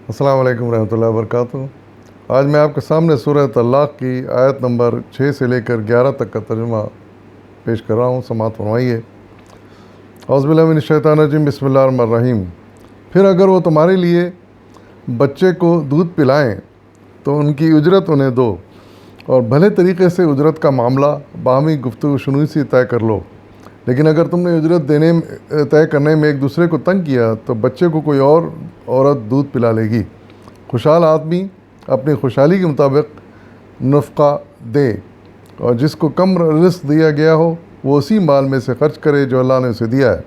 السلام علیکم ورحمۃ اللہ وبرکاتہ۔ آج میں آپ کے سامنے سورہ طلاق کی آیت نمبر 6 سے لے کر 11 تک کا ترجمہ پیش کر رہا ہوں، سماعت فرمائیے۔ اعوذ باللہ من الشیطان الرجیم، بسم اللہ الرحمن الرحیم۔ پھر اگر وہ تمہارے لیے بچے کو دودھ پلائیں تو ان کی اجرت انہیں دو، اور بھلے طریقے سے اجرت کا معاملہ باہمی گفتگو شنوئی سے طے کر لو۔ لیکن اگر تم نے اجرت طے کرنے میں ایک دوسرے کو تنگ کیا تو بچے کو کوئی اور عورت دودھ پلا لے گی۔ خوشحال آدمی اپنی خوشحالی کے مطابق نفقہ دے، اور جس کو کم رزق دیا گیا ہو وہ اسی مال میں سے خرچ کرے جو اللہ نے اسے دیا ہے۔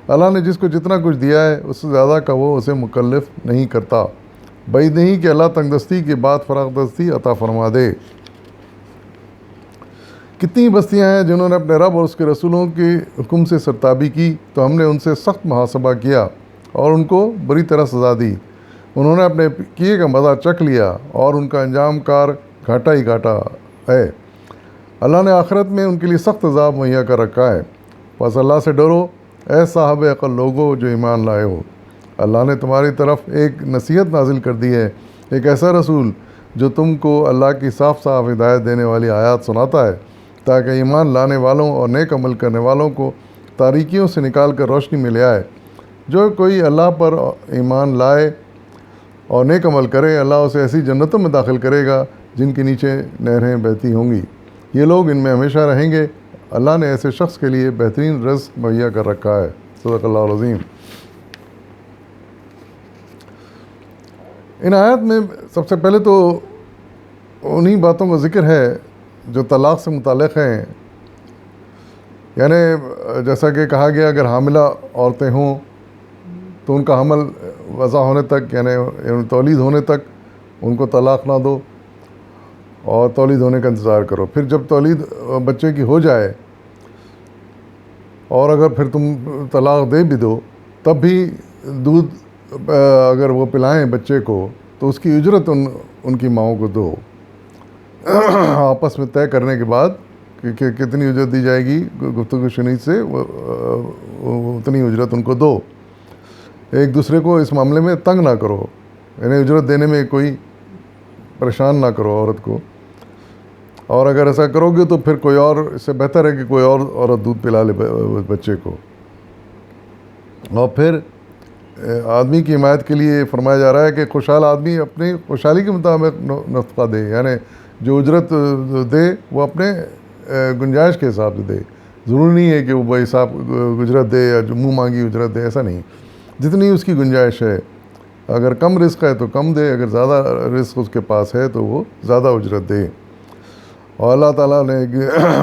اللہ نے جس کو جتنا کچھ دیا ہے اس سے زیادہ کا وہ اسے مکلف نہیں کرتا۔ بعید نہیں کہ اللہ تنگ دستی کے بعد فراغ دستی عطا فرما دے۔ کتنی بستیاں ہیں جنہوں نے اپنے رب اور اس کے رسولوں کے حکم سے سرتابی کی تو ہم نے ان سے سخت محاسبہ کیا اور ان کو بری طرح سزا دی۔ انہوں نے اپنے کیے کا مزہ چکھ لیا اور ان کا انجام کار گھاٹا ہی گھاٹا ہے۔ اللہ نے آخرت میں ان کے لیے سخت عذاب مہیا کر رکھا ہے۔ بس اللہ سے ڈرو اے صاحب عقل لوگو جو ایمان لائے ہو۔ اللہ نے تمہاری طرف ایک نصیحت نازل کر دی ہے، ایک ایسا رسول جو تم کو اللہ کی صاف صاف ہدایت دینے والی آیات سناتا ہے، تاکہ ایمان لانے والوں اور نیک عمل کرنے والوں کو تاریکیوں سے نکال کر روشنی میں لے آئے۔ جو کوئی اللہ پر ایمان لائے اور نیک عمل کرے، اللہ اسے ایسی جنتوں میں داخل کرے گا جن کے نیچے نہریں بہتی ہوں گی۔ یہ لوگ ان میں ہمیشہ رہیں گے۔ اللہ نے ایسے شخص کے لیے بہترین رزق مہیا کر رکھا ہے۔ صدق اللہ العظیم۔ ان آیات میں سب سے پہلے تو انہی باتوں کا ذکر ہے جو طلاق سے متعلق ہیں، یعنی جیسا کہ کہا گیا اگر حاملہ عورتیں ہوں تو ان کا حمل وضع ہونے تک یعنی تولید ہونے تک ان کو طلاق نہ دو اور تولید ہونے کا انتظار کرو۔ پھر جب تولید بچے کی ہو جائے اور اگر پھر تم طلاق دے بھی دو تب بھی دودھ اگر وہ پلائیں بچے کو تو اس کی اجرت ان کی ماؤں کو دو، آپس میں طے کرنے کے بعد کہ کتنی اجرت دی جائے گی گفتگو شنید سے اتنی اجرت ان کو دو۔ ایک دوسرے کو اس معاملے میں تنگ نہ کرو، یعنی اجرت دینے میں کوئی پریشان نہ کرو عورت کو، اور اگر ایسا کرو گے تو پھر کوئی اور، اس سے بہتر ہے کہ کوئی اور عورت دودھ پلا لے بچے کو۔ اور پھر آدمی کی حمایت کے لیے فرمایا جا رہا ہے کہ خوشحال آدمی اپنی خوشحالی کے مطابق نفقہ دے، یعنی جو اجرت دے وہ اپنے گنجائش کے حساب سے دے۔ ضروری نہیں ہے کہ وہ بے حساب اجرت دے یا جو منہ مانگی اجرت دے، ایسا نہیں، جتنی اس کی گنجائش ہے۔ اگر کم رزق ہے تو کم دے، اگر زیادہ رزق اس کے پاس ہے تو وہ زیادہ اجرت دے۔ اور اللہ تعالیٰ نے ایک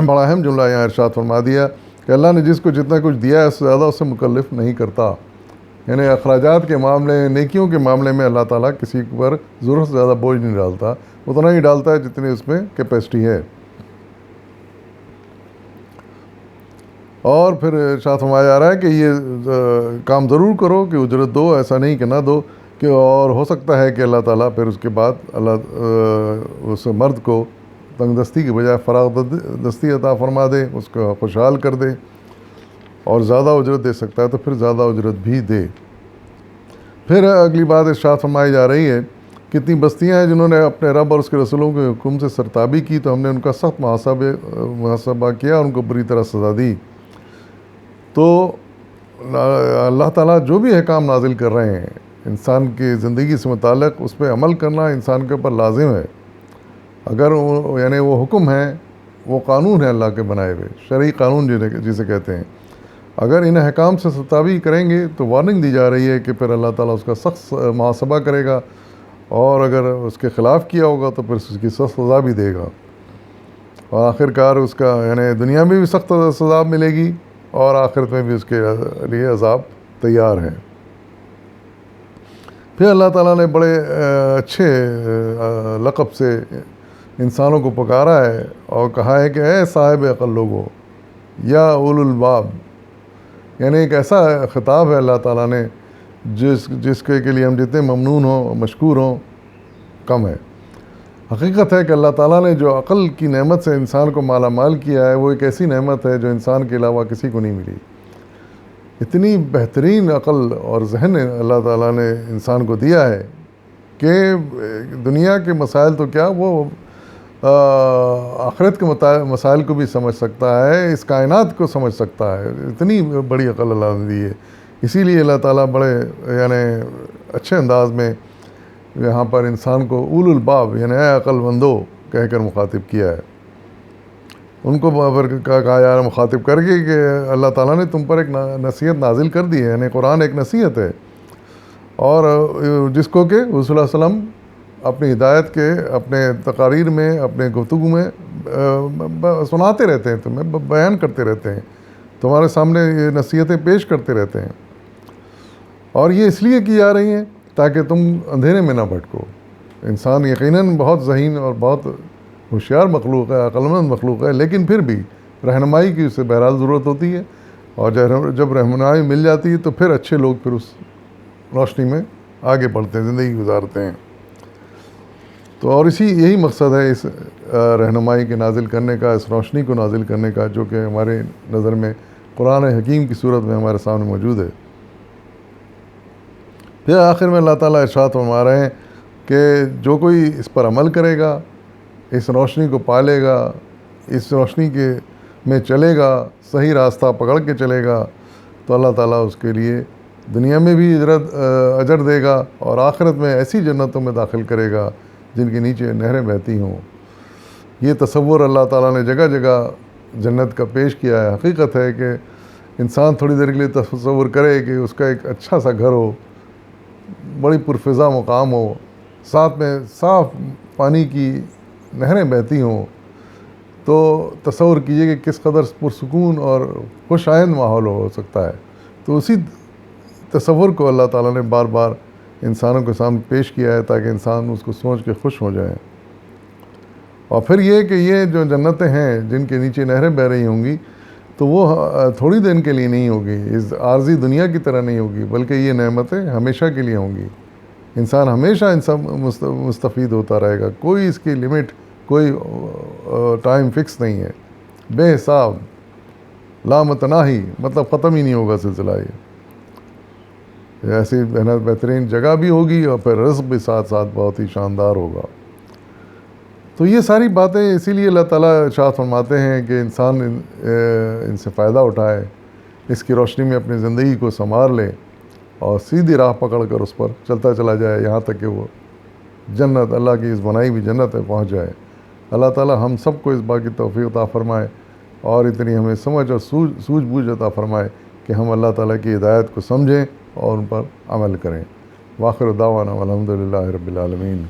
بڑا اہم جملہ یہاں ارشاد فرما دیا کہ اللہ نے جس کو جتنا کچھ دیا ہے اس سے زیادہ اسے مکلف نہیں کرتا، یعنی اخراجات کے معاملے، نیکیوں کے معاملے میں اللہ تعالیٰ کسی پر ضرورت سے زیادہ بوجھ نہیں ڈالتا، اتنا ہی ڈالتا ہے جتنی اس میں کیپیسٹی ہے۔ اور پھر ارشاد فرمایا جا رہا ہے کہ یہ کام ضرور کرو کہ اجرت دو، ایسا نہیں کہ نہ دو، کہ اور ہو سکتا ہے کہ اللہ تعالیٰ پھر اس کے بعد اللہ اس مرد کو تنگ دستی کے بجائے فراغ دستی عطا فرما دے، اس کو خوشحال کر دے اور زیادہ اجرت دے سکتا ہے تو پھر زیادہ اجرت بھی دے۔ پھر اگلی بات ارشاد فرمائی جا رہی ہے، کتنی بستیاں ہیں جنہوں نے اپنے رب اور اس کے رسولوں کے حکم سے سرتابی کی تو ہم نے ان کا سخت محاسبہ کیا اور ان کو بری طرح سزا دی۔ تو اللہ تعالیٰ جو بھی احکام نازل کر رہے ہیں انسان کی زندگی سے متعلق، اس پہ عمل کرنا انسان کے اوپر لازم ہے۔ اگر یعنی وہ حکم ہے، وہ قانون ہے اللہ کے بنائے ہوئے، شرعی قانون جسے کہتے ہیں، اگر ان احکام سے سرتابی کریں گے تو وارننگ دی جا رہی ہے کہ پھر اللہ تعالیٰ اس کا سخت محاسبہ کرے گا، اور اگر اس کے خلاف کیا ہوگا تو پھر اس کی سخت سزا بھی دے گا، اور آخر کار اس کا یعنی دنیا میں بھی سخت سزا ملے گی اور آخرت میں بھی اس کے لیے عذاب تیار ہے۔ پھر اللہ تعالیٰ نے بڑے اچھے لقب سے انسانوں کو پکارا ہے اور کہا ہے کہ اے صاحب عقل لوگو یا اولو الباب، یعنی ایک ایسا خطاب ہے اللہ تعالیٰ نے جس کے لیے ہم جتنے ممنون ہوں مشکور ہوں کم ہے۔ حقیقت ہے کہ اللہ تعالیٰ نے جو عقل کی نعمت سے انسان کو مالا مال کیا ہے وہ ایک ایسی نعمت ہے جو انسان کے علاوہ کسی کو نہیں ملی۔ اتنی بہترین عقل اور ذہن اللہ تعالیٰ نے انسان کو دیا ہے کہ دنیا کے مسائل تو کیا، وہ آخرت کے مسائل کو بھی سمجھ سکتا ہے، اس کائنات کو سمجھ سکتا ہے. اتنی بڑی عقل اللہ نے دی ہے. اسی لیے اللہ تعالیٰ بڑے یعنی اچھے انداز میں یہاں پر انسان کو اول الباب یعنی اے عقل مندو کہہ کر مخاطب کیا ہے. ان کو کہا یار مخاطب کر کے کہ اللہ تعالیٰ نے تم پر ایک نصیحت نازل کر دی ہے، یعنی قرآن ایک نصیحت ہے، اور جس کو کہ رسول اللہ علیہ وسلم اپنی ہدایت کے اپنے تقاریر میں اپنے گفتگو میں سناتے رہتے ہیں، تمہیں بیان کرتے رہتے ہیں، تمہارے سامنے یہ نصیحتیں پیش کرتے رہتے ہیں. اور یہ اس لیے کی جا رہی ہیں تاکہ تم اندھیرے میں نہ بھٹکو. انسان یقیناً بہت ذہین اور بہت ہوشیار مخلوق ہے، عقل مند مخلوق ہے، لیکن پھر بھی رہنمائی کی اسے بہرحال ضرورت ہوتی ہے. اور جب رہنمائی مل جاتی ہے تو پھر اچھے لوگ پھر اس روشنی میں آگے بڑھتے ہیں، زندگی گزارتے ہیں. تو اور یہی مقصد ہے اس رہنمائی کے نازل کرنے کا، اس روشنی کو نازل کرنے کا، جو کہ ہمارے نظر میں قرآن حکیم کی صورت میں ہمارے سامنے موجود ہے. پھر آخر میں اللہ تعالیٰ ارشاد فرما رہے ہیں کہ جو کوئی اس پر عمل کرے گا، اس روشنی کو پالے گا، اس روشنی میں چلے گا، صحیح راستہ پکڑ کے چلے گا، تو اللہ تعالیٰ اس کے لیے دنیا میں بھی اجر دے گا، اور آخرت میں ایسی جنتوں میں داخل کرے گا جن کے نیچے نہریں بہتی ہوں. یہ تصور اللہ تعالیٰ نے جگہ جگہ جنت کا پیش کیا ہے. حقیقت ہے کہ انسان تھوڑی دیر کے لیے تصور کرے کہ اس کا ایک اچھا سا گھر ہو، بڑی پرفضا مقام ہو، ساتھ میں صاف پانی کی نہریں بہتی ہوں، تو تصور کیجئے کہ کس قدر پرسکون اور خوش آئند ماحول ہو سکتا ہے. تو اسی تصور کو اللہ تعالیٰ نے بار بار انسانوں کے سامنے پیش کیا ہے تاکہ انسان اس کو سوچ کے خوش ہو جائیں. اور پھر یہ کہ یہ جو جنتیں ہیں جن کے نیچے نہریں بہہ رہی ہوں گی، تو وہ تھوڑی دن کے لیے نہیں ہوگی، اس عارضی دنیا کی طرح نہیں ہوگی، بلکہ یہ نعمتیں ہمیشہ کے لیے ہوں گی. انسان ہمیشہ ان سب مستفید ہوتا رہے گا. کوئی اس کی لمٹ، کوئی ٹائم فکس نہیں ہے. بے حساب، لامتناہی، مطلب ختم ہی نہیں ہوگا سلسلہ. یہ ایسی بہترین جگہ بھی ہوگی، اور پھر رزق بھی ساتھ ساتھ بہت ہی شاندار ہوگا. تو یہ ساری باتیں اسی لیے اللہ تعالیٰ ارشاد فرماتے ہیں کہ انسان ان سے فائدہ اٹھائے، اس کی روشنی میں اپنی زندگی کو سنوار لے، اور سیدھی راہ پکڑ کر اس پر چلتا چلا جائے یہاں تک کہ وہ جنت، اللہ کی اس بنائی ہوئی جنت ہے، پہنچ جائے. اللہ تعالیٰ ہم سب کو اس بات کی توفیق عطا فرمائے، اور اتنی ہمیں سمجھ اور سوجھ بوجھ عطا فرمائے کہ ہم اللہ تعالیٰ کی ہدایت کو سمجھیں اور ان پر عمل کریں. وآخر دعوانا والحمد للہ رب العالمین.